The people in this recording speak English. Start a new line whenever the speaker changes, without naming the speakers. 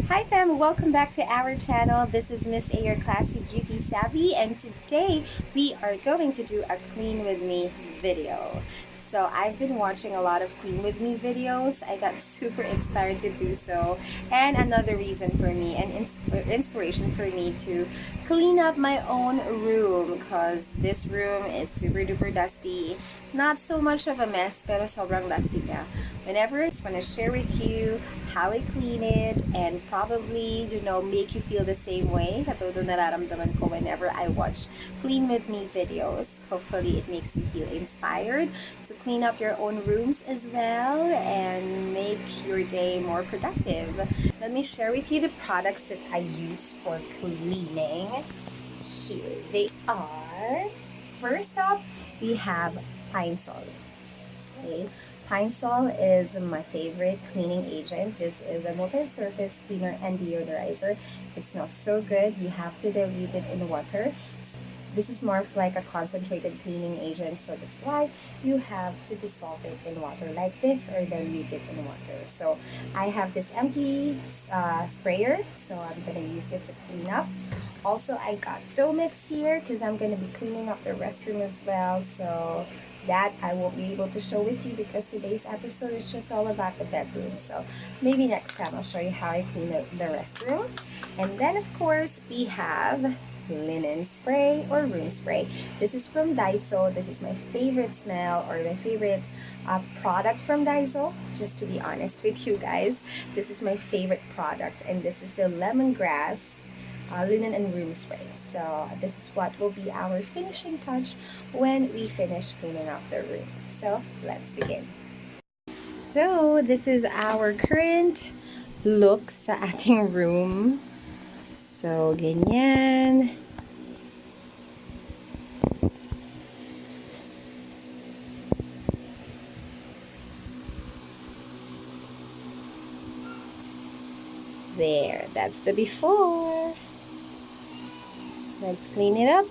Hi fam, welcome back to our channel. This is Miss A, your classy beauty savvy, and today we are going to do a clean with me video. So I've been watching a lot of clean with me videos. I got super inspired to do so, and another reason for me and inspiration for me to clean up my own room, because this room is super duper dusty. Not so much of a mess, pero sobrang dusty niya. Whenever I just want to share with you how I clean it, and probably, make you feel the same way katulad ng nararamdaman ko whenever I watch clean with me videos. Hopefully it makes you feel inspired to clean up your own rooms as well and make your day more productive. Let me share with you the products that I use for cleaning. Here they are. First up, we have pine sol. Okay. Pine sol is my favorite cleaning agent. This is a multi-surface cleaner and deodorizer. It smells so good. You have to dilute it in water. This is more of like a concentrated cleaning agent, so that's why you have to dissolve it in water like this or dilute it in water. So I have this empty sprayer, so I'm gonna use this to clean up. Also, I got Domix here because I'm gonna be cleaning up the restroom as well. So that I won't be able to show with you because today's episode is just all about the bedroom. So maybe next time I'll show you how I clean the restroom. And then of course we have linen spray or room spray. This is from Daiso. This is my favorite smell or my favorite product from Daiso. Just to be honest with you guys, this is my favorite product, and this is the lemongrass linen and room spray. So this is what will be our finishing touch when we finish cleaning up the room. So let's begin. So this is our current look sa ating room. So ganyan. There, that's the before. Let's clean it up.